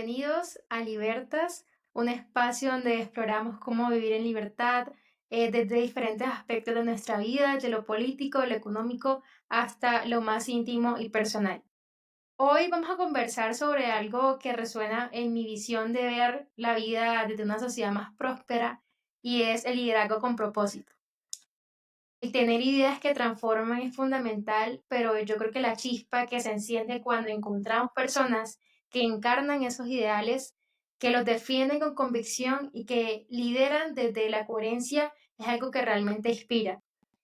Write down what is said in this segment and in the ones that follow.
bienvenidos a Libertas, un espacio donde exploramos cómo vivir en libertad desde diferentes aspectos de nuestra vida, de lo político, lo económico, hasta lo más íntimo y personal. Hoy vamos a conversar sobre algo que resuena en mi visión de ver la vida desde una sociedad más próspera y es el liderazgo con propósito. El tener ideas que transforman es fundamental, pero yo creo que la chispa que se enciende cuando encontramos personas que encarnan esos ideales, que los defienden con convicción y que lideran desde la coherencia, es algo que realmente inspira.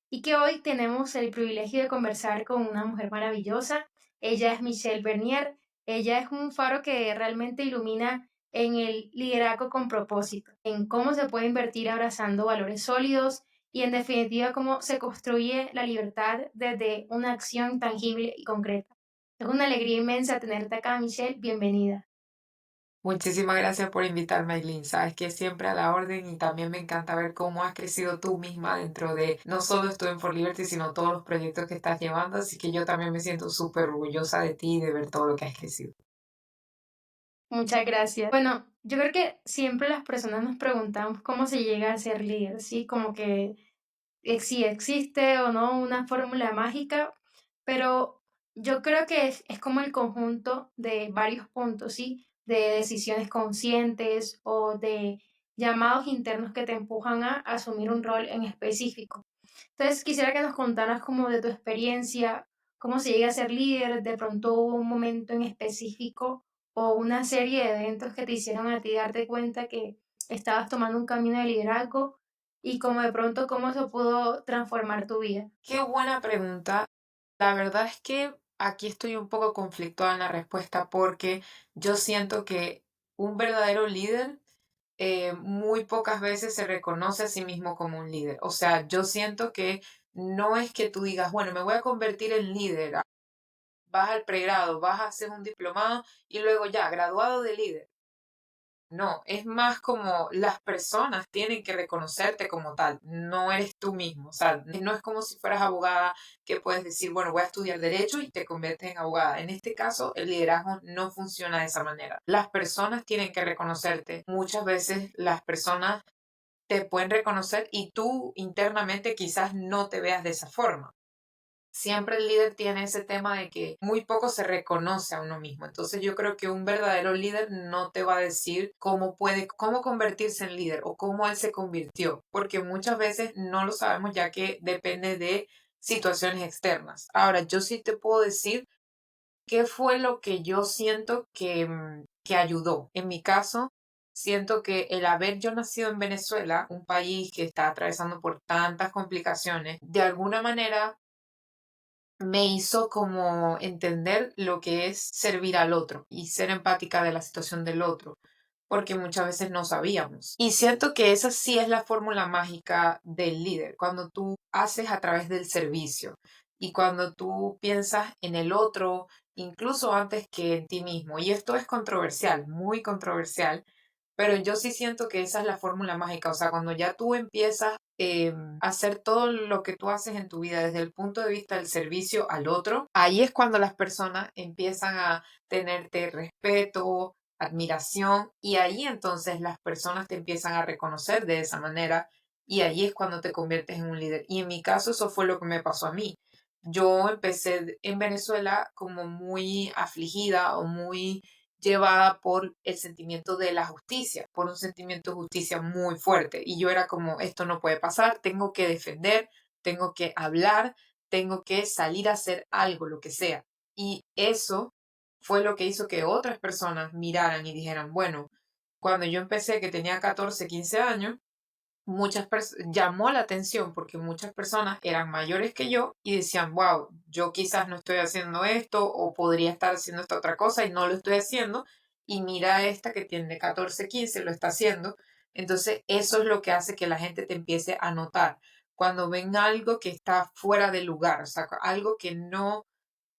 Y que hoy tenemos el privilegio de conversar con una mujer maravillosa. Ella es Michelle Bernier. Ella es un faro que realmente ilumina en el liderazgo con propósito, en cómo se puede invertir abrazando valores sólidos y en definitiva cómo se construye la libertad desde una acción tangible y concreta. Es una alegría inmensa tenerte acá, Michelle. Bienvenida. Muchísimas gracias por invitarme, Aileen. Sabes que siempre a la orden y también me encanta ver cómo has crecido tú misma dentro de no solo Student for Liberty, sino todos los proyectos que estás llevando. Así que yo también me siento súper orgullosa de ti y de ver todo lo que has crecido. Muchas gracias. Bueno, yo creo que siempre las personas nos preguntamos cómo se llega a ser líder, ¿sí? Como que si existe o no una fórmula mágica, pero yo creo que es como el conjunto de varios puntos, ¿sí? De decisiones conscientes o de llamados internos que te empujan a asumir un rol en específico. Entonces, quisiera que nos contaras como de tu experiencia, cómo se llega a ser líder, de pronto hubo un momento en específico o una serie de eventos que te hicieron a ti darte cuenta que estabas tomando un camino de liderazgo y como de pronto cómo eso pudo transformar tu vida. Qué buena pregunta. La verdad es que aquí estoy un poco conflictuada en la respuesta porque yo siento que un verdadero líder muy pocas veces se reconoce a sí mismo como un líder. O sea, yo siento que no es que tú digas, bueno, me voy a convertir en líder, vas al pregrado, vas a hacer un diplomado y luego ya, graduado de líder. No, es más como las personas tienen que reconocerte como tal, no eres tú mismo. O sea, no es como si fueras abogada que puedes decir, bueno, voy a estudiar derecho y te conviertes en abogada. En este caso, el liderazgo no funciona de esa manera. Las personas tienen que reconocerte. Muchas veces las personas te pueden reconocer y tú internamente quizás no te veas de esa forma. Siempre el líder tiene ese tema de que muy poco se reconoce a uno mismo. Entonces yo creo que un verdadero líder no te va a decir cómo convertirse en líder o cómo él se convirtió, porque muchas veces no lo sabemos ya que depende de situaciones externas. Ahora, yo sí te puedo decir qué fue lo que yo siento que ayudó. En mi caso, siento que el haber yo nacido en Venezuela, un país que está atravesando por tantas complicaciones, de alguna manera me hizo como entender lo que es servir al otro y ser empática de la situación del otro, porque muchas veces no sabíamos. Y siento que esa sí es la fórmula mágica del líder, cuando tú haces a través del servicio y cuando tú piensas en el otro, incluso antes que en ti mismo. Y esto es controversial, muy controversial, pero yo sí siento que esa es la fórmula mágica, o sea, cuando ya tú empiezas a hacer todo lo que tú haces en tu vida desde el punto de vista del servicio al otro, ahí es cuando las personas empiezan a tenerte respeto, admiración, y ahí entonces las personas te empiezan a reconocer de esa manera, y ahí es cuando te conviertes en un líder. Y en mi caso eso fue lo que me pasó a mí. Yo empecé en Venezuela como muy afligida o muy llevada por el sentimiento de la justicia, por un sentimiento de justicia muy fuerte. Y yo era como, esto no puede pasar, tengo que defender, tengo que hablar, tengo que salir a hacer algo, lo que sea. Y eso fue lo que hizo que otras personas miraran y dijeran, bueno, cuando yo empecé, que tenía 14 15 años, llamó la atención porque muchas personas eran mayores que yo y decían, wow, yo quizás no estoy haciendo esto o podría estar haciendo esta otra cosa y no lo estoy haciendo. Y mira a esta que tiene 14 15 lo está haciendo. Entonces, eso es lo que hace que la gente te empiece a notar. Cuando ven algo que está fuera de lugar, o sea, algo que no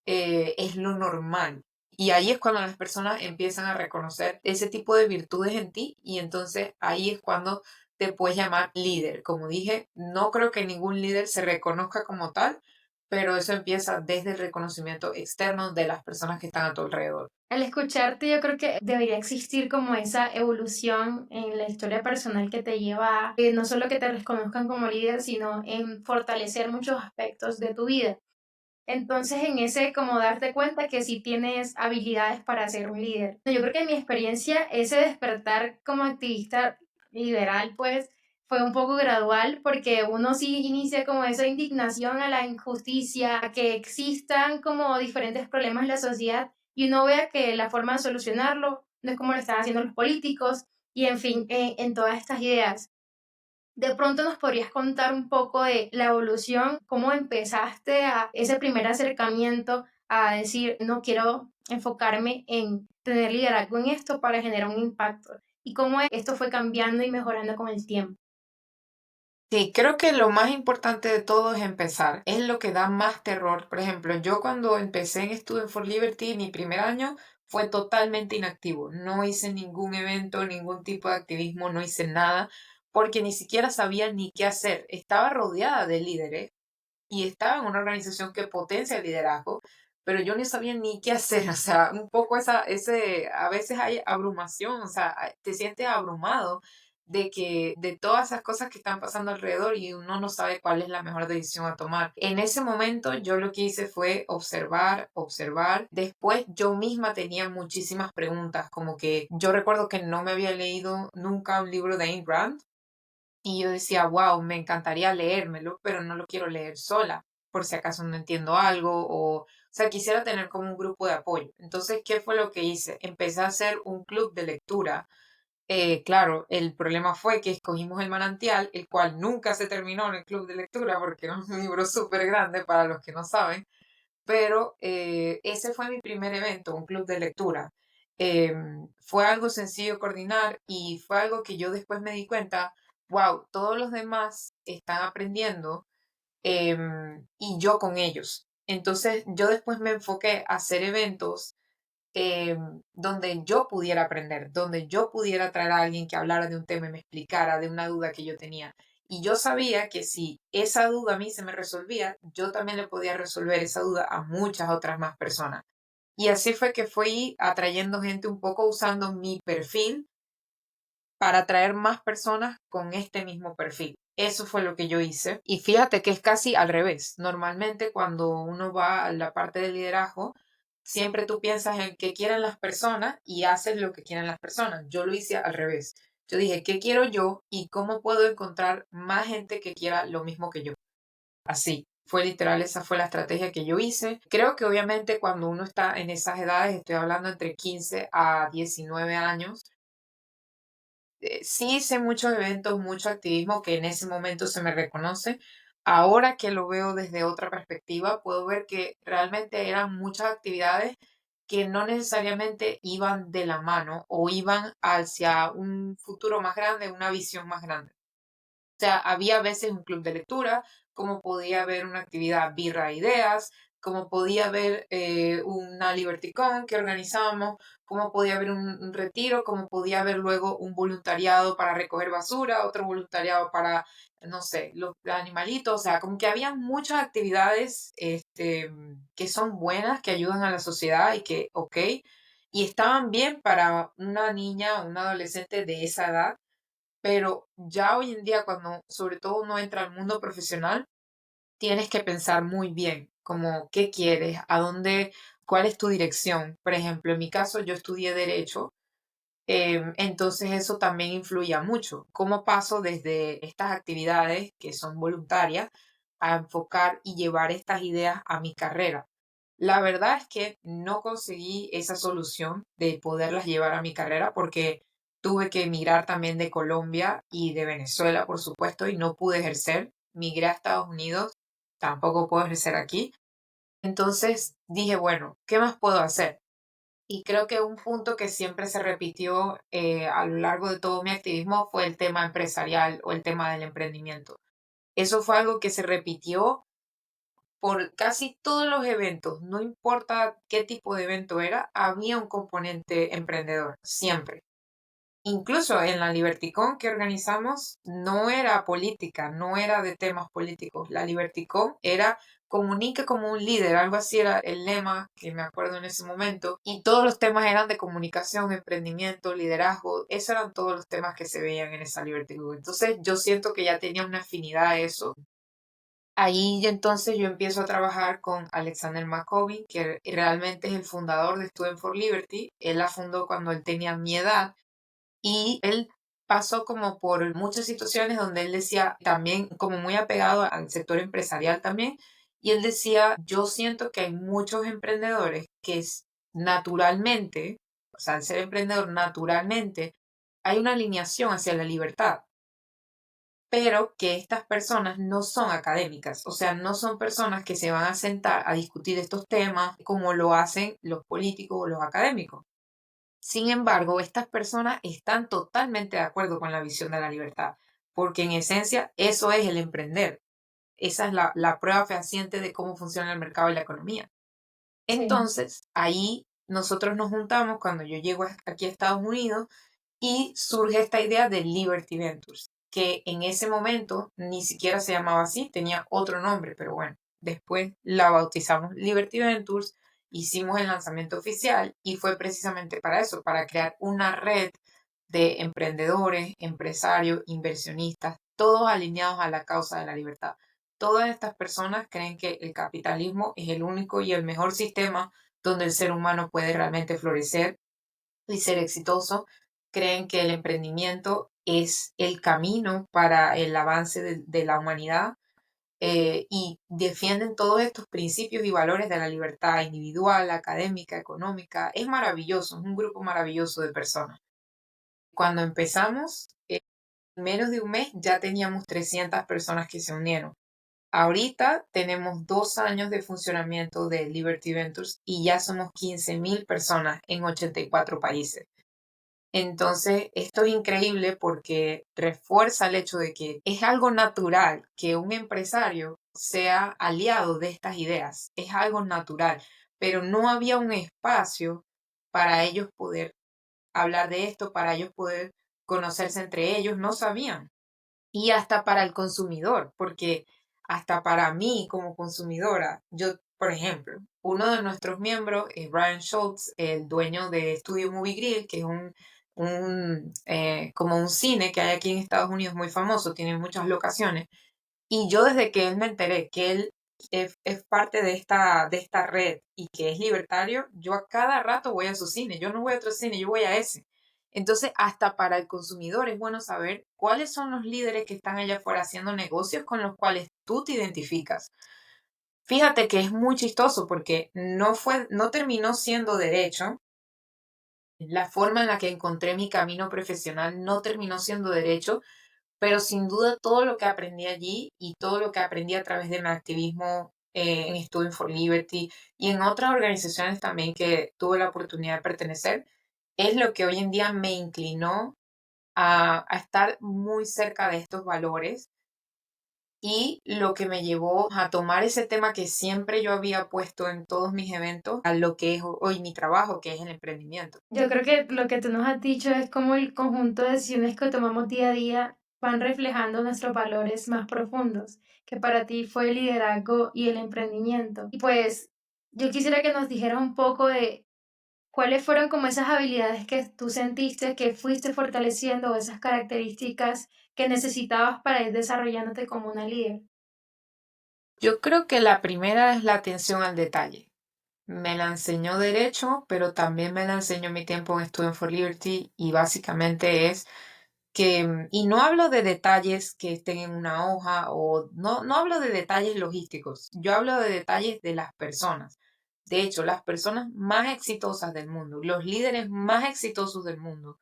es lo normal. Y ahí es cuando las personas empiezan a reconocer ese tipo de virtudes en ti y entonces ahí es cuando te puedes llamar líder. Como dije, no creo que ningún líder se reconozca como tal, pero eso empieza desde el reconocimiento externo de las personas que están a tu alrededor. Al escucharte, yo creo que debería existir como esa evolución en la historia personal que te lleva a no solo que te reconozcan como líder, sino en fortalecer muchos aspectos de tu vida. Entonces, en ese, como darte cuenta que sí tienes habilidades para ser un líder. Yo creo que en mi experiencia, ese despertar como activista liberal, pues, fue un poco gradual, porque uno sí inicia como esa indignación a la injusticia, a que existan como diferentes problemas en la sociedad, y uno vea que la forma de solucionarlo no es como lo están haciendo los políticos, y en fin, en todas estas ideas. De pronto nos podrías contar un poco de la evolución, cómo empezaste a ese primer acercamiento a decir, no quiero enfocarme en tener liderazgo en esto para generar un impacto y cómo esto fue cambiando y mejorando con el tiempo. Sí, creo que lo más importante de todo es empezar. Es lo que da más terror. Por ejemplo, yo cuando empecé en Student for Liberty, mi primer año fue totalmente inactivo. No hice ningún evento, ningún tipo de activismo, no hice nada, porque ni siquiera sabía ni qué hacer. Estaba rodeada de líderes y estaba en una organización que potencia el liderazgo, pero yo no sabía ni qué hacer. O sea, un poco a veces hay abrumación, o sea, te sientes abrumado de que de todas esas cosas que están pasando alrededor y uno no sabe cuál es la mejor decisión a tomar. En ese momento yo lo que hice fue observar, observar. Después yo misma tenía muchísimas preguntas, como que yo recuerdo que no me había leído nunca un libro de Ayn Rand y yo decía, wow, me encantaría leérmelo, pero no lo quiero leer sola, por si acaso no entiendo algo o sea, quisiera tener como un grupo de apoyo. Entonces, ¿qué fue lo que hice? Empecé a hacer un club de lectura. Claro, el problema fue que escogimos El Manantial, el cual nunca se terminó en el club de lectura porque era un libro súper grande para los que no saben, pero ese fue mi primer evento, un club de lectura. Fue algo sencillo de coordinar y fue algo que yo después me di cuenta, wow, todos los demás están aprendiendo y yo con ellos. Entonces yo después me enfoqué a hacer eventos donde yo pudiera aprender, donde yo pudiera traer a alguien que hablara de un tema y me explicara de una duda que yo tenía. Y yo sabía que si esa duda a mí se me resolvía, yo también le podía resolver esa duda a muchas otras más personas. Y así fue que fui atrayendo gente un poco usando mi perfil para atraer más personas con este mismo perfil. Eso fue lo que yo hice. Y fíjate que es casi al revés. Normalmente cuando uno va a la parte de liderazgo, siempre tú piensas en qué quieren las personas y haces lo que quieren las personas. Yo lo hice al revés. Yo dije, ¿qué quiero yo y cómo puedo encontrar más gente que quiera lo mismo que yo? Así. Fue literal, esa fue la estrategia que yo hice. Creo que obviamente cuando uno está en esas edades, estoy hablando entre 15 a 19 años, sí hice muchos eventos, mucho activismo que en ese momento se me reconoce. Ahora que lo veo desde otra perspectiva, puedo ver que realmente eran muchas actividades que no necesariamente iban de la mano o iban hacia un futuro más grande, una visión más grande. O sea, había a veces un club de lectura, como podía haber una actividad Birra e Ideas, como podía haber una LibertyCon que organizábamos, como podía haber un retiro, como podía haber luego un voluntariado para recoger basura, otro voluntariado para, no sé, los animalitos, o sea, como que había muchas actividades que son buenas, que ayudan a la sociedad y que, ok, y estaban bien para una niña o un adolescente de esa edad, pero ya hoy en día, cuando sobre todo uno entra al mundo profesional, tienes que pensar muy bien, como qué quieres, a dónde, cuál es tu dirección. Por ejemplo, en mi caso, yo estudié derecho, entonces eso también influía mucho. ¿Cómo paso desde estas actividades que son voluntarias a enfocar y llevar estas ideas a mi carrera? La verdad es que no conseguí esa solución de poderlas llevar a mi carrera porque tuve que emigrar también de Colombia y de Venezuela, por supuesto, y no pude ejercer. Migré a Estados Unidos, tampoco puedo ejercer aquí. Entonces dije, bueno, ¿qué más puedo hacer? Y creo que un punto que siempre se repitió a lo largo de todo mi activismo fue el tema empresarial o el tema del emprendimiento. Eso fue algo que se repitió por casi todos los eventos, no importa qué tipo de evento era, había un componente emprendedor, siempre. Incluso en la Liberticon que organizamos no era política, no era de temas políticos. La Liberticon era comunique como un líder, algo así era el lema que me acuerdo en ese momento, y todos los temas eran de comunicación, emprendimiento, liderazgo, esos eran todos los temas que se veían en esa Liberty Group. Entonces yo siento que ya tenía una afinidad a eso. Ahí ya entonces yo empiezo a trabajar con Alexander McCovey, que realmente es el fundador de Student for Liberty. Él la fundó cuando él tenía mi edad y él pasó como por muchas situaciones donde él decía también como muy apegado al sector empresarial también, y él decía, yo siento que hay muchos emprendedores que naturalmente, o sea, al ser emprendedor naturalmente, hay una alineación hacia la libertad, pero que estas personas no son académicas, o sea, no son personas que se van a sentar a discutir estos temas como lo hacen los políticos o los académicos. Sin embargo, estas personas están totalmente de acuerdo con la visión de la libertad, porque en esencia eso es el emprender. Esa es la prueba fehaciente de cómo funciona el mercado y la economía. Sí. Entonces, ahí nosotros nos juntamos cuando yo llego aquí a Estados Unidos y surge esta idea de Liberty Ventures, que en ese momento ni siquiera se llamaba así, tenía otro nombre, pero bueno, después la bautizamos Liberty Ventures, hicimos el lanzamiento oficial y fue precisamente para eso, para crear una red de emprendedores, empresarios, inversionistas, todos alineados a la causa de la libertad. Todas estas personas creen que el capitalismo es el único y el mejor sistema donde el ser humano puede realmente florecer y ser exitoso. Creen que el emprendimiento es el camino para el avance de la humanidad, y defienden todos estos principios y valores de la libertad individual, académica, económica. Es maravilloso, es un grupo maravilloso de personas. Cuando empezamos, en menos de un mes ya teníamos 300 personas que se unieron. Ahorita tenemos 2 años de funcionamiento de Liberty Ventures y ya somos 15.000 personas en 84 países. Entonces, esto es increíble porque refuerza el hecho de que es algo natural que un empresario sea aliado de estas ideas. Es algo natural, pero no había un espacio para ellos poder hablar de esto, para ellos poder conocerse entre ellos, no sabían. Y hasta para el consumidor, porque hasta para mí como consumidora, yo, por ejemplo, uno de nuestros miembros es Brian Schultz, el dueño de Studio Movie Grill, que es como un cine que hay aquí en Estados Unidos muy famoso, tiene muchas locaciones. Y yo desde que él me enteré que él es parte de esta red y que es libertario, yo a cada rato voy a su cine, yo no voy a otro cine, yo voy a ese. Entonces, hasta para el consumidor es bueno saber cuáles son los líderes que están allá afuera haciendo negocios con los cuales tú te identificas. Fíjate que es muy chistoso porque no terminó siendo derecho. La forma en la que encontré mi camino profesional no terminó siendo derecho, pero sin duda todo lo que aprendí allí y todo lo que aprendí a través de mi activismo, en Student for Liberty y en otras organizaciones también que tuve la oportunidad de pertenecer, es lo que hoy en día me inclinó a estar muy cerca de estos valores y lo que me llevó a tomar ese tema que siempre yo había puesto en todos mis eventos a lo que es hoy mi trabajo, que es el emprendimiento. Yo creo que lo que tú nos has dicho es como el conjunto de decisiones que tomamos día a día van reflejando nuestros valores más profundos, que para ti fue el liderazgo y el emprendimiento. Y pues yo quisiera que nos dijeras un poco de cuáles fueron como esas habilidades que tú sentiste que fuiste fortaleciendo o esas características que necesitabas para ir desarrollándote como una líder. Yo creo que la primera es la atención al detalle. Me la enseñó derecho, pero también me la enseñó mi tiempo en Student for Liberty y básicamente es que, y no hablo de detalles que estén en una hoja o no hablo de detalles logísticos, yo hablo de detalles de las personas. De hecho, las personas más exitosas del mundo, los líderes más exitosos del mundo,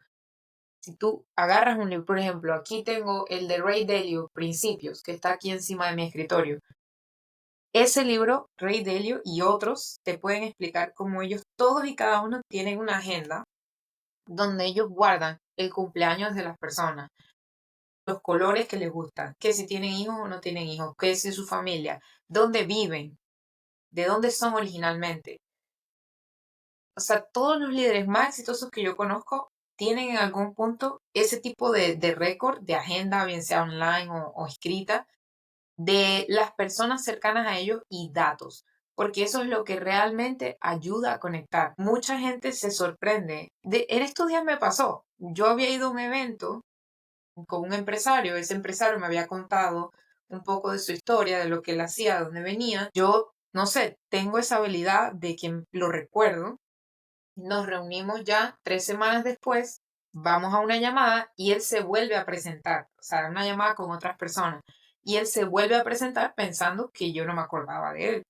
si tú agarras un libro, por ejemplo, aquí tengo el de Ray Dalio, Principios, que está aquí encima de mi escritorio. Ese libro, Ray Dalio y otros, te pueden explicar cómo ellos todos y cada uno tienen una agenda donde ellos guardan el cumpleaños de las personas, los colores que les gustan, que si tienen hijos o no tienen hijos, que si su familia, dónde viven, de dónde son originalmente. O sea, todos los líderes más exitosos que yo conozco tienen en algún punto ese tipo de récord, de agenda, bien sea online o escrita, de las personas cercanas a ellos y datos, porque eso es lo que realmente ayuda a conectar. Mucha gente se sorprende. En estos días me pasó, yo había ido a un evento con un empresario, ese empresario me había contado un poco de su historia, de lo que él hacía, de dónde venía. Yo, no sé, tengo esa habilidad de que lo recuerdo. Nos reunimos ya 3 semanas después, vamos a una llamada y él se vuelve a presentar, o sea, una llamada con otras personas. Y él se vuelve a presentar pensando que yo no me acordaba de él.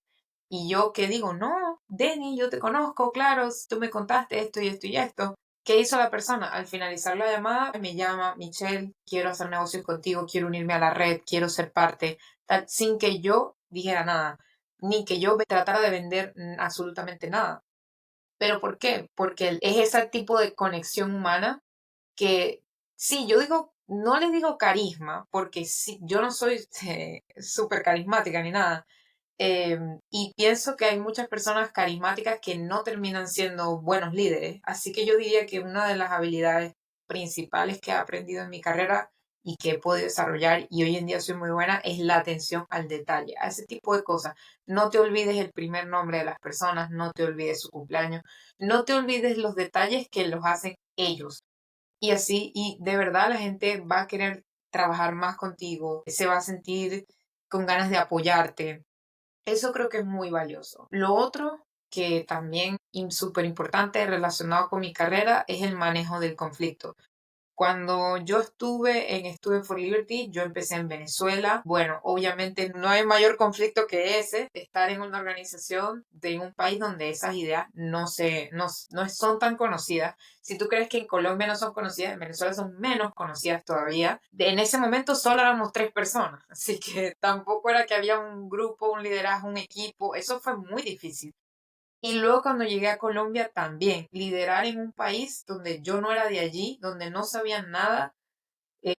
Y yo que digo, no, Denny, yo te conozco, claro, tú me contaste esto y esto y esto. ¿Qué hizo la persona? Al finalizar la llamada, me llama, Michelle, quiero hacer negocios contigo, quiero unirme a la red, quiero ser parte, tal, sin que yo dijera nada, ni que yo tratara de vender absolutamente nada. ¿Pero por qué? Porque es ese tipo de conexión humana que, sí, yo digo, no le digo carisma, porque sí, yo no soy súper carismática ni nada, y pienso que hay muchas personas carismáticas que no terminan siendo buenos líderes. Así que yo diría que una de las habilidades principales que he aprendido en mi carrera y que he podido desarrollar y hoy en día soy muy buena es la atención al detalle, a ese tipo de cosas. No te olvides el primer nombre de las personas, no te olvides su cumpleaños, no te olvides los detalles que los hacen ellos. Y así, y de verdad la gente va a querer trabajar más contigo, se va a sentir con ganas de apoyarte. Eso creo que es muy valioso. Lo otro que también es súper importante relacionado con mi carrera es el manejo del conflicto. Cuando yo estuve en Student for Liberty, yo empecé en Venezuela. Bueno, obviamente no hay mayor conflicto que ese, estar en una organización de un país donde esas ideas no son tan conocidas. Si tú crees que en Colombia no son conocidas, en Venezuela son menos conocidas todavía. En ese momento solo éramos 3 personas, así que tampoco era que había un grupo, un liderazgo, un equipo. Eso fue muy difícil. Y luego cuando llegué a Colombia también, liderar en un país donde yo no era de allí, donde no sabía nada, eh,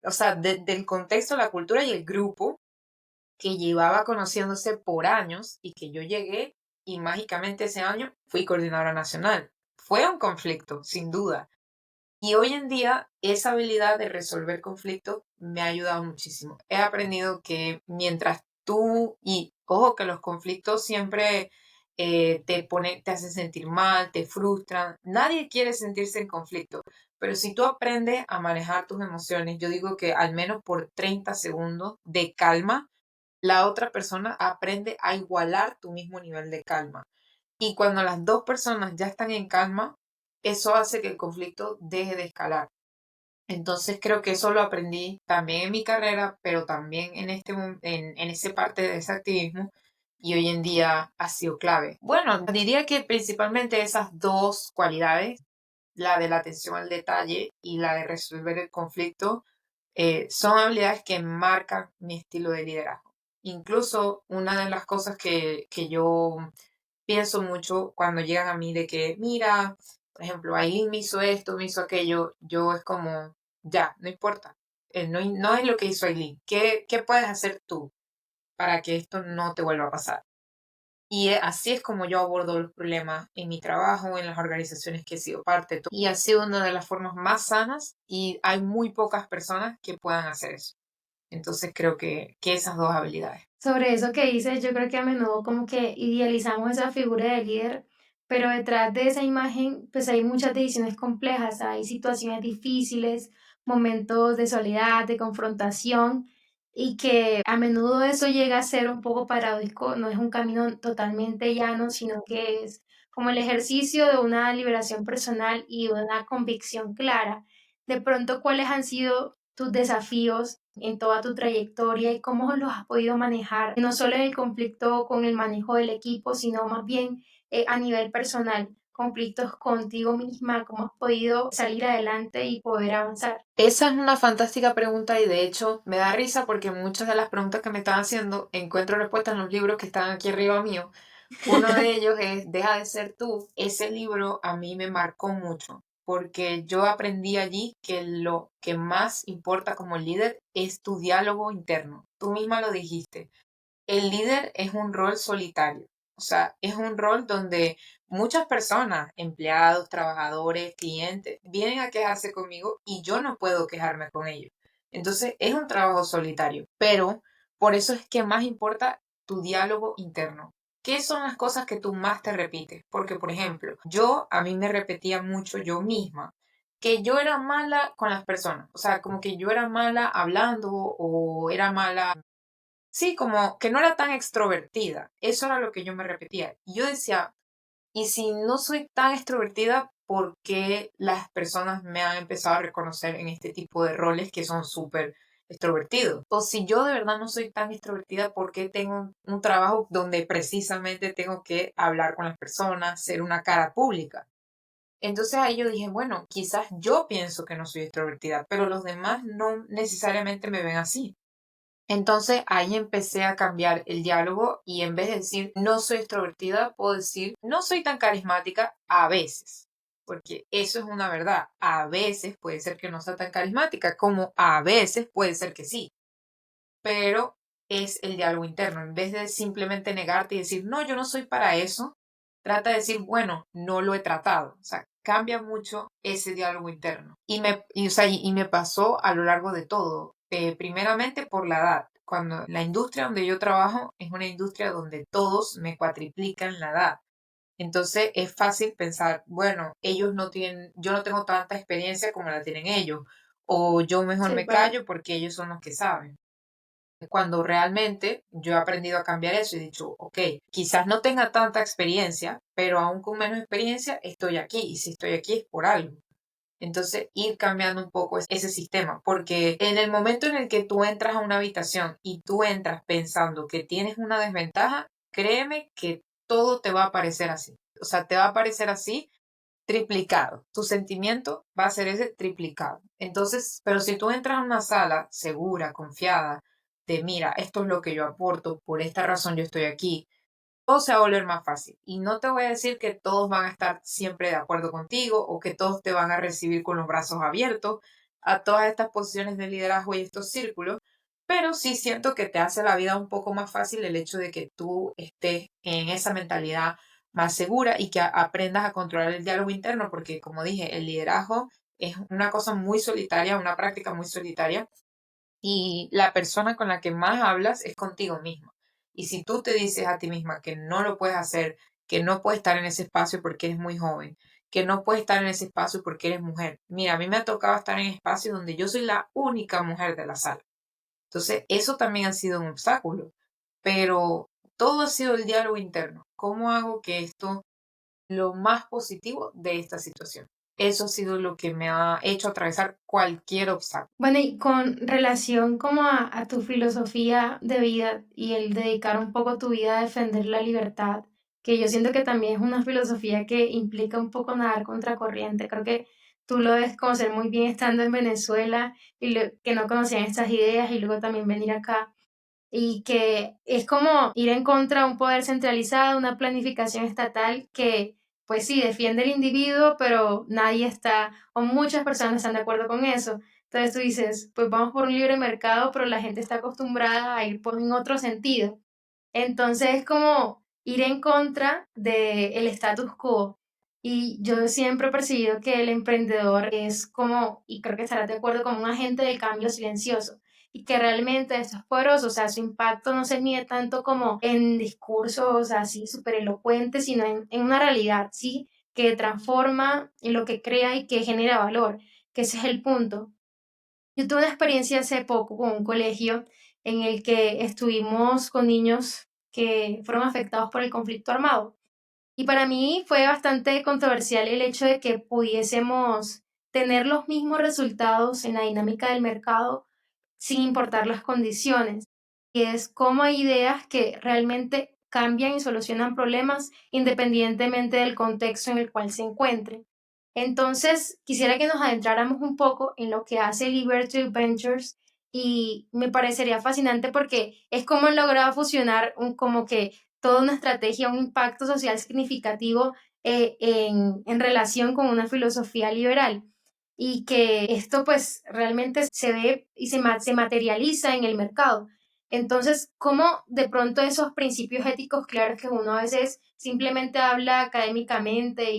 o sea, del contexto, la cultura y el grupo que llevaba conociéndose por años y que yo llegué y mágicamente ese año fui coordinadora nacional. Fue un conflicto, sin duda. Y hoy en día esa habilidad de resolver conflictos me ha ayudado muchísimo. He aprendido que mientras tú, y ojo que los conflictos siempre te hacen sentir mal, te frustran. Nadie quiere sentirse en conflicto, pero si tú aprendes a manejar tus emociones, yo digo que al menos por 30 segundos de calma, la otra persona aprende a igualar tu mismo nivel de calma. Y cuando las dos personas ya están en calma, eso hace que el conflicto deje de escalar. Entonces creo que eso lo aprendí también en mi carrera, pero también en esa parte de ese activismo y hoy en día ha sido clave. Bueno, diría que principalmente esas dos cualidades, la de la atención al detalle y la de resolver el conflicto, son habilidades que marcan mi estilo de liderazgo. Incluso una de las cosas que yo pienso mucho cuando llegan a mí de que, mira, por ejemplo, Aileen me hizo esto, me hizo aquello, yo es como, ya, no importa. No es lo que hizo Aileen. ¿Qué puedes hacer tú para que esto no te vuelva a pasar? Y así es como yo abordo los problemas en mi trabajo, en las organizaciones que he sido parte. Y ha sido una de las formas más sanas y hay muy pocas personas que puedan hacer eso. Entonces creo que esas dos habilidades. Sobre eso que dices, yo creo que a menudo como que idealizamos esa figura de líder, pero detrás de esa imagen pues hay muchas decisiones complejas, hay situaciones difíciles, momentos de soledad, de confrontación y que a menudo eso llega a ser un poco paradójico, no es un camino totalmente llano, sino que es como el ejercicio de una liberación personal y una convicción clara. De pronto, ¿cuáles han sido tus desafíos en toda tu trayectoria y cómo los has podido manejar, no solo en el conflicto con el manejo del equipo, sino más bien a nivel personal, conflictos contigo misma, cómo has podido salir adelante y poder avanzar? Esa es una fantástica pregunta y de hecho me da risa porque muchas de las preguntas que me están haciendo encuentro respuestas en los libros que están aquí arriba mío. Uno de ellos es Deja de ser tú. Ese libro a mí me marcó mucho porque yo aprendí allí que lo que más importa como líder es tu diálogo interno. Tú misma lo dijiste. El líder es un rol solitario, o sea, es un rol donde muchas personas, empleados, trabajadores, clientes, vienen a quejarse conmigo y yo no puedo quejarme con ellos. Entonces, es un trabajo solitario, pero Por eso es que más importa tu diálogo interno. ¿Qué son las cosas que tú más te repites? Porque, por ejemplo, yo a mí me repetía mucho yo misma que yo era mala con las personas, o sea, como que yo era mala hablando o era mala, sí, como que no era tan extrovertida. Eso era lo que yo me repetía. Y yo decía, y si no soy tan extrovertida, ¿por qué las personas me han empezado a reconocer en este tipo de roles que son súper extrovertidos? O si yo de verdad no soy tan extrovertida, ¿por qué tengo un trabajo donde precisamente tengo que hablar con las personas, ser una cara pública? Entonces ahí yo dije, bueno, quizás yo pienso que no soy extrovertida, pero los demás no necesariamente me ven así. Entonces ahí empecé a cambiar el diálogo y en vez de decir no soy extrovertida, puedo decir no soy tan carismática a veces, porque eso es una verdad. A veces puede ser que no sea tan carismática, como a veces puede ser que sí, pero es el diálogo interno. En vez de simplemente negarte y decir no, yo no soy para eso, trata de decir bueno, no lo he tratado. O sea, cambia mucho ese diálogo interno. O sea, y me pasó a lo largo de todo. Primeramente por la edad. Cuando la industria donde yo trabajo es una industria donde todos me cuatriplican la edad. Entonces es fácil pensar, bueno, ellos no tienen, yo no tengo tanta experiencia como la tienen ellos, o yo mejor Sí, me claro. callo porque ellos son los que saben. Cuando realmente yo he aprendido a cambiar eso y he dicho, ok, quizás no tenga tanta experiencia, pero aún con menos experiencia estoy aquí y si estoy aquí es por algo. Entonces, ir cambiando un poco ese sistema, porque en el momento en el que tú entras a una habitación y tú entras pensando que tienes una desventaja, créeme que todo te va a parecer así. O sea, te va a parecer así triplicado. Tu sentimiento va a ser ese triplicado. Entonces, pero si tú entras a una sala segura, confiada, de mira, esto es lo que yo aporto, por esta razón yo estoy aquí, todo se va a volver más fácil. Y no te voy a decir que todos van a estar siempre de acuerdo contigo o que todos te van a recibir con los brazos abiertos a todas estas posiciones de liderazgo y estos círculos, pero sí siento que te hace la vida un poco más fácil el hecho de que tú estés en esa mentalidad más segura y que aprendas a controlar el diálogo interno, porque como dije, el liderazgo es una cosa muy solitaria, una práctica muy solitaria y la persona con la que más hablas es contigo misma. Y si tú te dices a ti misma que no lo puedes hacer, que no puedes estar en ese espacio porque eres muy joven, que no puedes estar en ese espacio porque eres mujer. Mira, a mí me ha tocado estar en espacios donde yo soy la única mujer de la sala. Entonces, eso también ha sido un obstáculo. Pero todo ha sido el diálogo interno. ¿Cómo hago que esto lo más positivo de esta situación? Eso ha sido lo que me ha hecho atravesar cualquier obstáculo. Bueno, y con relación como a tu filosofía de vida y el dedicar un poco tu vida a defender la libertad, que yo siento que también es una filosofía que implica un poco nadar contracorriente. Creo que tú lo debes conocer muy bien estando en Venezuela y que no conocían estas ideas y luego también venir acá y que es como ir en contra de un poder centralizado, una planificación estatal que, pues sí, defiende el individuo, pero nadie está, o muchas personas están de acuerdo con eso. Entonces tú dices, pues vamos por un libre mercado, pero la gente está acostumbrada a ir por en otro sentido. Entonces es como ir en contra del status quo. Y yo siempre he percibido que el emprendedor es como, y creo que estarás de acuerdo, como un agente del cambio silencioso y que realmente esto es poderoso, o sea, su impacto no se mide tanto como en discursos así súper elocuentes, sino en una realidad, ¿sí? Que transforma en lo que crea y que genera valor, que ese es el punto. Yo tuve una experiencia hace poco con un colegio en el que estuvimos con niños que fueron afectados por el conflicto armado. Y para mí fue bastante controversial el hecho de que pudiésemos tener los mismos resultados en la dinámica del mercado sin importar las condiciones. Y es como hay ideas que realmente cambian y solucionan problemas independientemente del contexto en el cual se encuentren. Entonces, quisiera que nos adentráramos un poco en lo que hace Liberty Ventures y me parecería fascinante porque es como han logrado fusionar como que toda una estrategia, un impacto social significativo en relación con una filosofía liberal y que esto pues realmente se ve y se materializa en el mercado. Entonces, ¿cómo de pronto esos principios éticos claros que uno a veces simplemente habla académicamente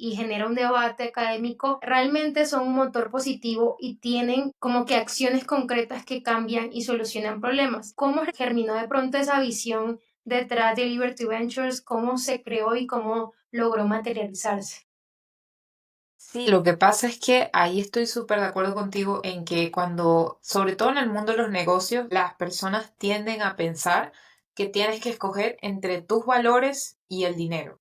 y genera un debate académico, realmente son un motor positivo y tienen como que acciones concretas que cambian y solucionan problemas. ¿Cómo germinó de pronto esa visión detrás de Liberty Ventures? ¿Cómo se creó y cómo logró materializarse? Sí, lo que pasa es que ahí estoy súper de acuerdo contigo en que cuando, sobre todo en el mundo de los negocios, las personas tienden a pensar que tienes que escoger entre tus valores y el dinero.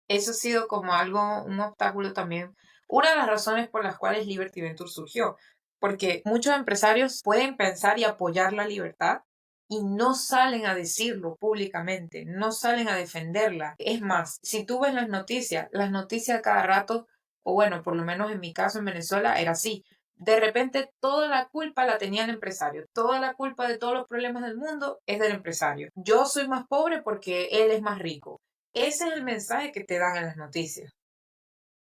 Eso ha sido como algo, un obstáculo también, una de las razones por las cuales Liberty Venture surgió, porque muchos empresarios pueden pensar y apoyar la libertad y no salen a decirlo públicamente, no salen a defenderla. Es más, si tú ves las noticias cada rato, o bueno, por lo menos en mi caso en Venezuela era así. De repente toda la culpa la tenía el empresario, toda la culpa de todos los problemas del mundo es del empresario. Yo soy más pobre porque él es más rico. Ese es el mensaje que te dan en las noticias.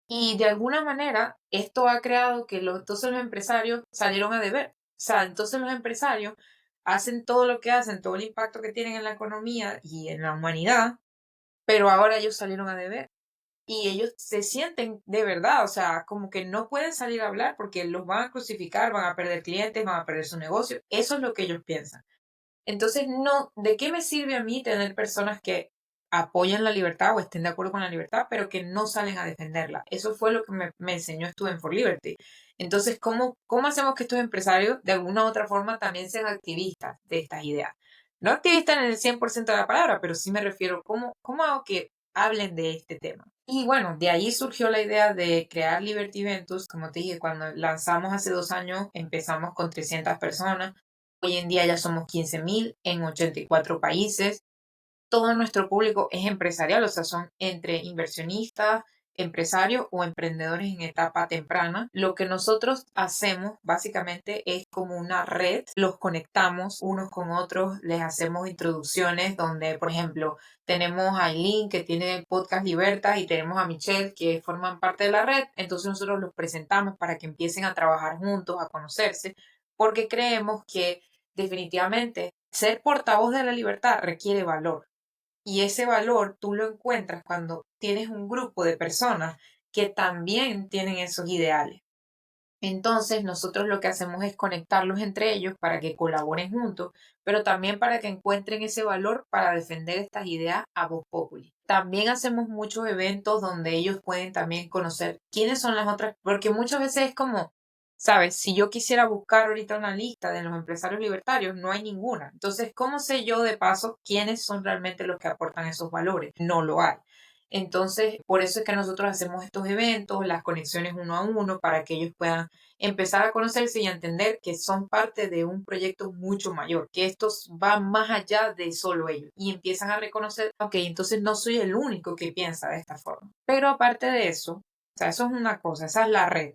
Y de alguna manera, esto ha creado que entonces los empresarios salieron a deber. O sea, entonces los empresarios hacen todo lo que hacen, todo el impacto que tienen en la economía y en la humanidad, pero ahora ellos salieron a deber. Y ellos se sienten de verdad, o sea, como que no pueden salir a hablar porque los van a crucificar, van a perder clientes, van a perder su negocio. Eso es lo que ellos piensan. Entonces, no, ¿de qué me sirve a mí tener personas que apoyan la libertad o estén de acuerdo con la libertad, pero que no salen a defenderla? Eso fue lo que me enseñó Student for Liberty. Entonces, ¿cómo hacemos que estos empresarios de alguna u otra forma también sean activistas de estas ideas? No activistas en el 100% de la palabra, pero sí me refiero, ¿cómo hago que hablen de este tema? Y bueno, de ahí surgió la idea de crear Liberty Ventures. Como te dije, cuando lanzamos hace 2 años, empezamos con 300 personas. Hoy en día ya somos 15.000 en 84 países. Todo nuestro público es empresarial, o sea, son entre inversionistas, empresarios o emprendedores en etapa temprana. Lo que nosotros hacemos básicamente es como una red, los conectamos unos con otros, les hacemos introducciones donde, por ejemplo, tenemos a Eileen que tiene el podcast Libertas y tenemos a Michelle que forman parte de la red, entonces nosotros los presentamos para que empiecen a trabajar juntos, a conocerse, porque creemos que definitivamente ser portavoz de la libertad requiere valor. Y ese valor tú lo encuentras cuando tienes un grupo de personas que también tienen esos ideales. Entonces, nosotros lo que hacemos es conectarlos entre ellos para que colaboren juntos, pero también para que encuentren ese valor para defender estas ideas a voz populi. También hacemos muchos eventos donde ellos pueden también conocer quiénes son las otras, porque muchas veces es como, sabes, si yo quisiera buscar ahorita una lista de los empresarios libertarios, no hay ninguna. Entonces, ¿cómo sé yo de paso quiénes son realmente los que aportan esos valores? No lo hay. Entonces, por eso es que nosotros hacemos estos eventos, las conexiones uno a uno, para que ellos puedan empezar a conocerse y a entender que son parte de un proyecto mucho mayor, que estos van más allá de solo ellos y empiezan a reconocer, ok, entonces no soy el único que piensa de esta forma. Pero aparte de eso, o sea, eso es una cosa, esa es la red.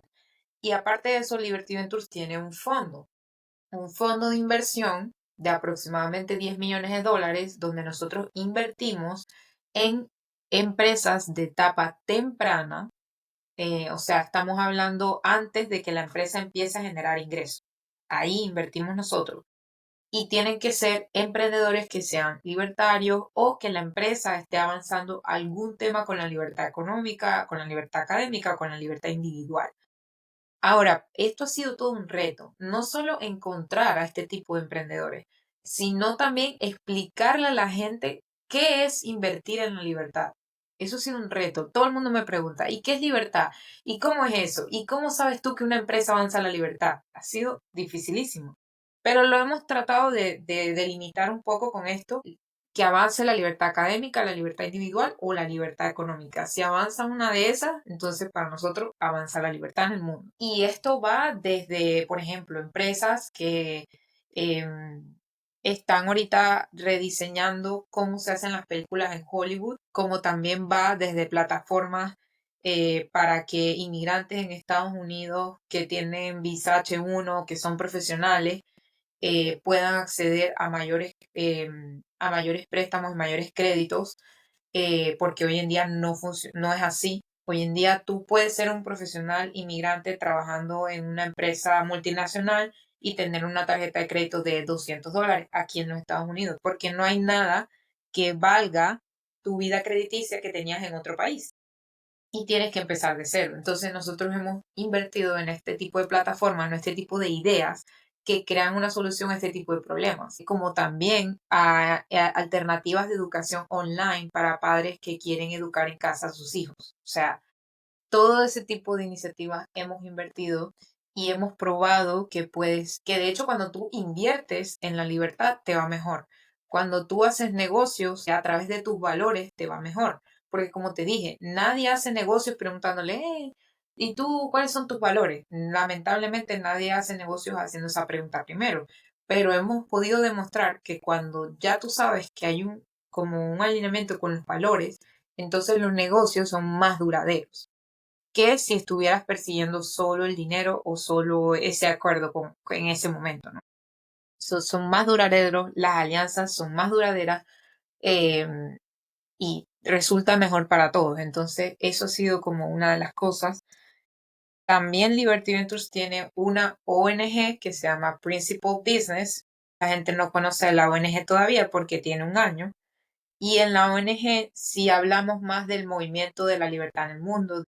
Y aparte de eso, Liberty Ventures tiene un fondo de inversión de aproximadamente 10 millones de dólares, donde nosotros invertimos en empresas de etapa temprana, o sea, estamos hablando antes de que la empresa empiece a generar ingresos. Ahí invertimos nosotros. Y tienen que ser emprendedores que sean libertarios o que la empresa esté avanzando algún tema con la libertad económica, con la libertad académica o con la libertad individual. Ahora, esto ha sido todo un reto, no solo encontrar a este tipo de emprendedores, sino también explicarle a la gente qué es invertir en la libertad. Eso ha sido un reto. Todo el mundo me pregunta, ¿y qué es libertad? ¿Y cómo es eso? ¿Y cómo sabes tú que una empresa avanza a la libertad? Ha sido dificilísimo. Pero lo hemos tratado de delimitar un poco con esto, que avance la libertad académica, la libertad individual o la libertad económica. Si avanza una de esas, entonces para nosotros avanza la libertad en el mundo. Y esto va desde, por ejemplo, empresas que están ahorita rediseñando cómo se hacen las películas en Hollywood, como también va desde plataformas para que inmigrantes en Estados Unidos que tienen visa H1, que son profesionales, puedan acceder a mayores préstamos, mayores créditos, porque hoy en día no es así. Hoy en día tú puedes ser un profesional inmigrante trabajando en una empresa multinacional y tener una tarjeta de crédito de $200 aquí en los Estados Unidos, porque no hay nada que valga tu vida crediticia que tenías en otro país. y tienes que empezar de cero. Entonces nosotros hemos invertido en este tipo de plataformas, en este tipo de ideas que crean una solución a este tipo de problemas, como también a alternativas de educación online para padres que quieren educar en casa a sus hijos. O sea, todo ese tipo de iniciativas hemos invertido y hemos probado que puedes, que de hecho cuando tú inviertes en la libertad te va mejor. Cuando tú haces negocios a través de tus valores te va mejor. Porque como te dije, nadie hace negocios preguntándole, ¿y tú cuáles son tus valores? Lamentablemente nadie hace negocios haciendo esa pregunta primero. Pero hemos podido demostrar que cuando ya tú sabes que hay como un alineamiento con los valores, entonces los negocios son más duraderos que si estuvieras persiguiendo solo el dinero o solo ese acuerdo en ese momento, ¿no? Son más duraderos, las alianzas son más duraderas em, y resulta mejor para todos. Entonces, eso ha sido como una de las cosas. También Liberty Ventures tiene una ONG que se llama Principal Business. La gente no conoce la ONG todavía porque tiene un año. Y en la ONG sí hablamos más del movimiento de la libertad en el mundo,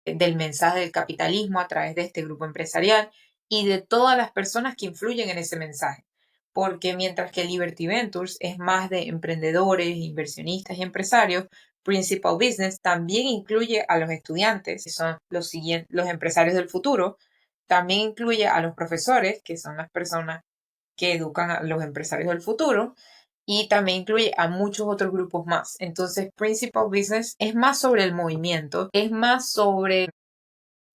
del mensaje del capitalismo a través de este grupo empresarial y de todas las personas que influyen en ese mensaje. Porque mientras que Liberty Ventures es más de emprendedores, inversionistas y empresarios, Principal Business también incluye a los estudiantes, que son los empresarios del futuro, también incluye a los profesores, que son las personas que educan a los empresarios del futuro, y también incluye a muchos otros grupos más. Entonces, Principal Business es más sobre el movimiento, es más sobre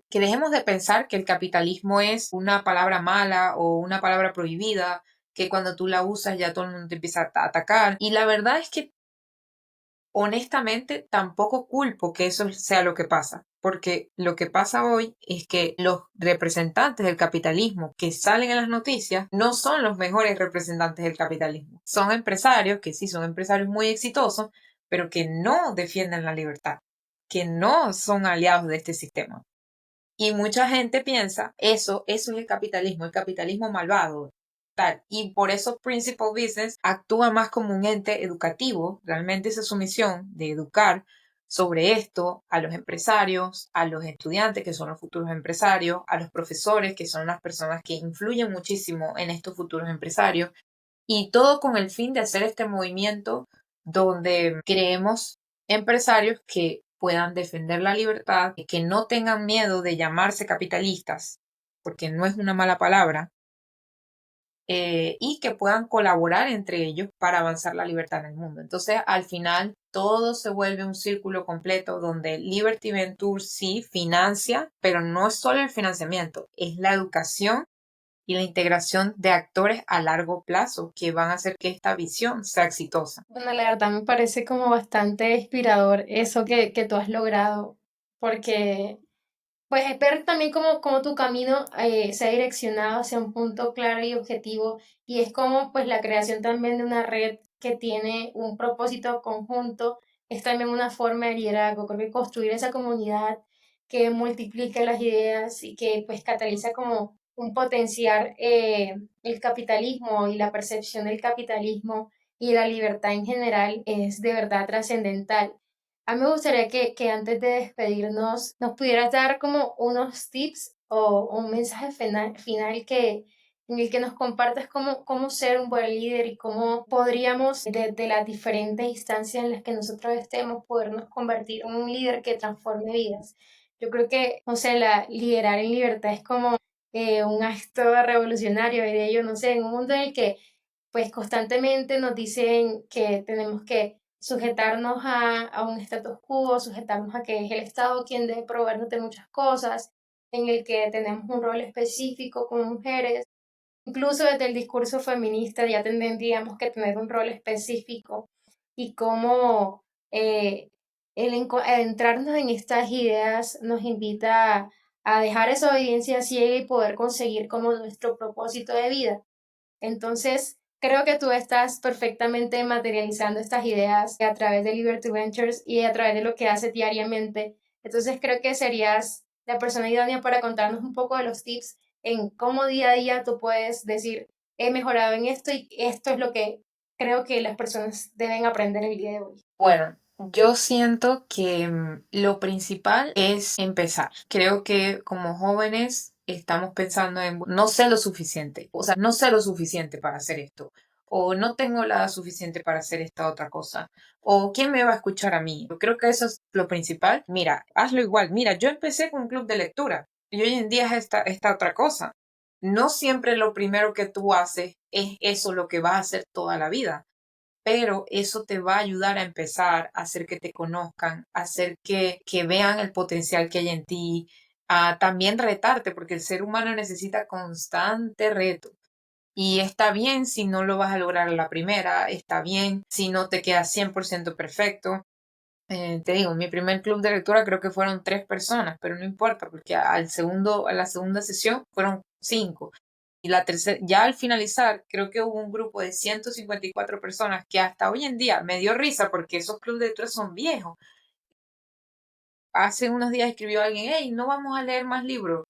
que dejemos de pensar que el capitalismo es una palabra mala o una palabra prohibida, que cuando tú la usas ya todo el mundo te empieza a atacar. Y la verdad es que honestamente tampoco culpo que eso sea lo que pasa, porque lo que pasa hoy es que los representantes del capitalismo que salen en las noticias no son los mejores representantes del capitalismo. Son empresarios que sí son empresarios muy exitosos, pero que no defienden la libertad, que no son aliados de este sistema. Y mucha gente piensa, eso es el capitalismo malvado, tal. Y por eso Principal Business actúa más como un ente educativo, realmente esa es su misión, de educar sobre esto a los empresarios, a los estudiantes, que son los futuros empresarios, a los profesores, que son las personas que influyen muchísimo en estos futuros empresarios, y todo con el fin de hacer este movimiento donde creemos empresarios que puedan defender la libertad, que no tengan miedo de llamarse capitalistas, porque no es una mala palabra, y que puedan colaborar entre ellos para avanzar la libertad en el mundo. Entonces, al final, todo se vuelve un círculo completo donde Liberty Ventures sí financia, pero no es solo el financiamiento, es la educación y la integración de actores a largo plazo que van a hacer que esta visión sea exitosa. Bueno, la verdad me parece como bastante inspirador eso que tú has logrado, porque pues es ver también cómo tu camino se ha direccionado hacia un punto claro y objetivo, y es como pues la creación también de una red que tiene un propósito conjunto, es también una forma de liderazgo. Creo que construir esa comunidad que multiplique las ideas y que pues cataliza como un potenciar el capitalismo y la percepción del capitalismo y la libertad en general es de verdad trascendental. A mí me gustaría que antes de despedirnos nos pudieras dar como unos tips o un mensaje final en el que nos compartas cómo ser un buen líder y cómo podríamos, desde las diferentes instancias en las que nosotros estemos, podernos convertir en un líder que transforme vidas. Yo creo que, no sé, liderar en libertad es como un acto revolucionario, diría yo, no sé, en un mundo en el que pues constantemente nos dicen que tenemos que sujetarnos a un status quo, sujetarnos a que es el Estado quien debe proveernos de muchas cosas, en el que tenemos un rol específico como mujeres. Incluso desde el discurso feminista ya tendríamos que tener un rol específico y cómo adentrarnos en estas ideas nos invita a dejar esa obediencia ciega y poder conseguir como nuestro propósito de vida. Entonces, creo que tú estás perfectamente materializando estas ideas a través de Liberty Ventures y a través de lo que haces diariamente. Entonces, creo que serías la persona idónea para contarnos un poco de los tips en cómo día a día tú puedes decir, he mejorado en esto y esto es lo que creo que las personas deben aprender el día de hoy. Bueno, Yo siento que lo principal es empezar. Creo que como jóvenes estamos pensando en no sé lo suficiente, o sea, no sé lo suficiente para hacer esto, o no tengo la edad suficiente para hacer esta otra cosa, o quién me va a escuchar a mí. Yo creo que eso es lo principal. Mira, hazlo igual. Mira, yo empecé con un club de lectura y hoy en día es esta otra cosa. No siempre lo primero que tú haces es eso lo que vas a hacer toda la vida, pero eso te va a ayudar a empezar, a hacer que te conozcan, a hacer que vean el potencial que hay en ti, a también retarte, porque el ser humano necesita constante reto. Y está bien si no lo vas a lograr a la primera, está bien si no te queda 100% perfecto. Te digo, mi primer club de lectura creo que fueron 3 personas, pero no importa, porque a la segunda sesión fueron 5. Y la tercera, ya al finalizar, creo que hubo un grupo de 154 personas que hasta hoy en día me dio risa porque esos clubes de lectura son viejos. Hace unos días escribió alguien, hey, no vamos a leer más libros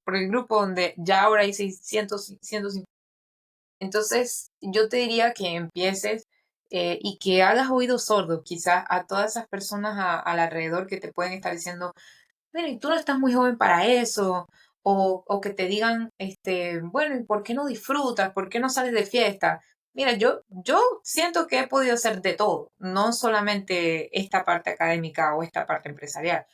por el grupo donde ya ahora hay 600, 150. Entonces, yo te diría que empieces y que hagas oídos sordos quizás a todas esas personas al alrededor que te pueden estar diciendo, bueno, y tú no estás muy joven para eso, o que te digan, bueno, ¿y por qué no disfrutas? ¿Por qué no sales de fiesta? Mira, yo siento que he podido hacer de todo, no solamente esta parte académica o esta parte empresarial.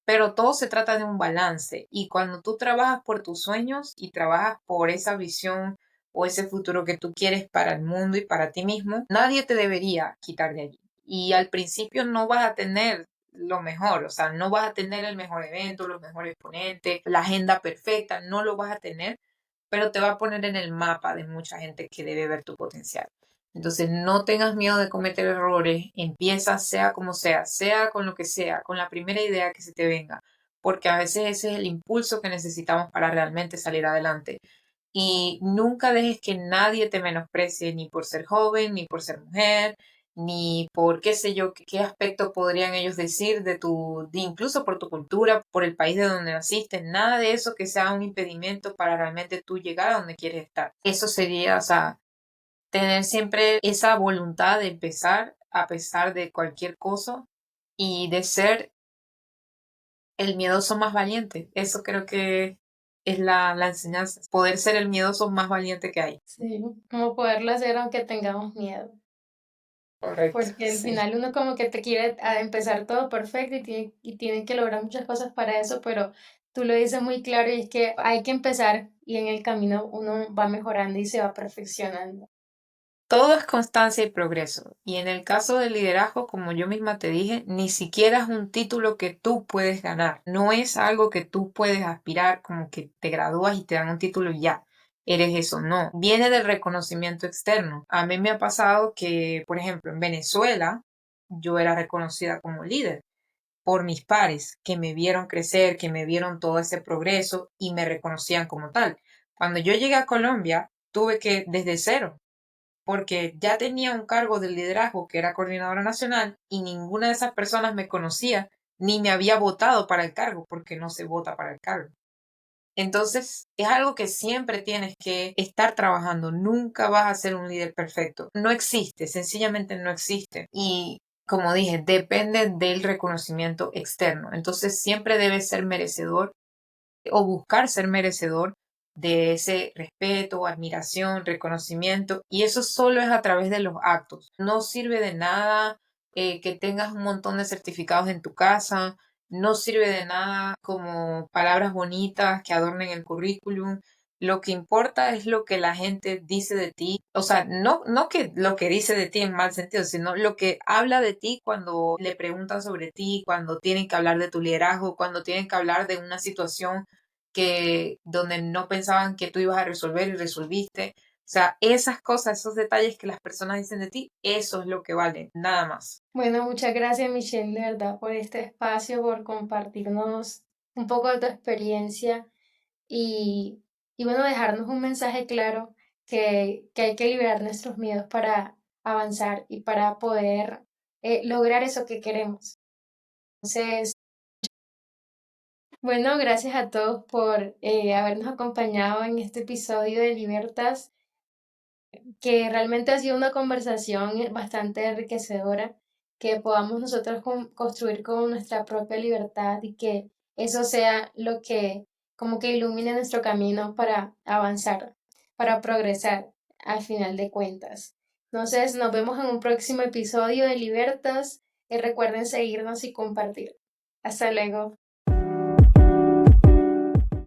Pero todo se trata de un balance y cuando tú trabajas por tus sueños y trabajas por esa visión o ese futuro que tú quieres para el mundo y para ti mismo, nadie te debería quitar de allí. Y al principio no vas a tener lo mejor, o sea, no vas a tener el mejor evento, los mejores ponentes, la agenda perfecta, no lo vas a tener, pero te va a poner en el mapa de mucha gente que debe ver tu potencial. Entonces, no tengas miedo de cometer errores, empieza sea con lo que sea, con la primera idea que se te venga, porque a veces ese es el impulso que necesitamos para realmente salir adelante. Y nunca dejes que nadie te menosprecie, ni por ser joven, ni por ser mujer, ni por qué sé yo, qué aspecto podrían ellos decir incluso por tu cultura, por el país de donde naciste, nada de eso que sea un impedimento para realmente tú llegar a donde quieres estar. Eso sería, o sea, tener siempre esa voluntad de empezar a pesar de cualquier cosa y de ser el miedoso más valiente. Eso creo que es la enseñanza, poder ser el miedoso más valiente que hay. Sí, como poderlo hacer aunque tengamos miedo. Correcto, Porque al sí. final uno como que te quiere empezar todo perfecto y tiene que lograr muchas cosas para eso, pero tú lo dices muy claro y es que hay que empezar y en el camino uno va mejorando y se va perfeccionando. Todo es constancia y progreso. Y en el caso del liderazgo, como yo misma te dije, ni siquiera es un título que tú puedes ganar. No es algo que tú puedes aspirar como que te gradúas y te dan un título y ya. Eres eso, no. Viene del reconocimiento externo. A mí me ha pasado que, por ejemplo, en Venezuela, yo era reconocida como líder por mis pares, que me vieron crecer, que me vieron todo ese progreso y me reconocían como tal. Cuando yo llegué a Colombia, tuve que desde cero porque ya tenía un cargo de liderazgo que era coordinadora nacional y ninguna de esas personas me conocía ni me había votado para el cargo, porque no se vota para el cargo. Entonces, es algo que siempre tienes que estar trabajando. Nunca vas a ser un líder perfecto. No existe, sencillamente no existe. Y como dije, depende del reconocimiento externo. Entonces, siempre debes ser merecedor o buscar ser merecedor de ese respeto, admiración, reconocimiento, y eso solo es a través de los actos. No sirve de nada que tengas un montón de certificados en tu casa, no sirve de nada como palabras bonitas que adornen el currículum. Lo que importa es lo que la gente dice de ti, o sea, no que lo que dice de ti en mal sentido, sino lo que habla de ti cuando le preguntan sobre ti, cuando tienen que hablar de tu liderazgo, cuando tienen que hablar de una situación donde no pensaban que tú ibas a resolver y resolviste. O sea, esas cosas, esos detalles que las personas dicen de ti, eso es lo que vale, nada más. Bueno, muchas gracias Michelle, de verdad, por este espacio, por compartirnos un poco de tu experiencia y, y bueno, dejarnos un mensaje claro que hay que liberar nuestros miedos para avanzar y para poder lograr eso que queremos. Entonces, bueno, gracias a todos por habernos acompañado en este episodio de Libertas. que realmente ha sido una conversación bastante enriquecedora, que podamos nosotros construir con nuestra propia libertad y que eso sea lo que como que ilumine nuestro camino para avanzar, para progresar al final de cuentas. Entonces, nos vemos en un próximo episodio de Libertas y recuerden seguirnos y compartir. Hasta luego.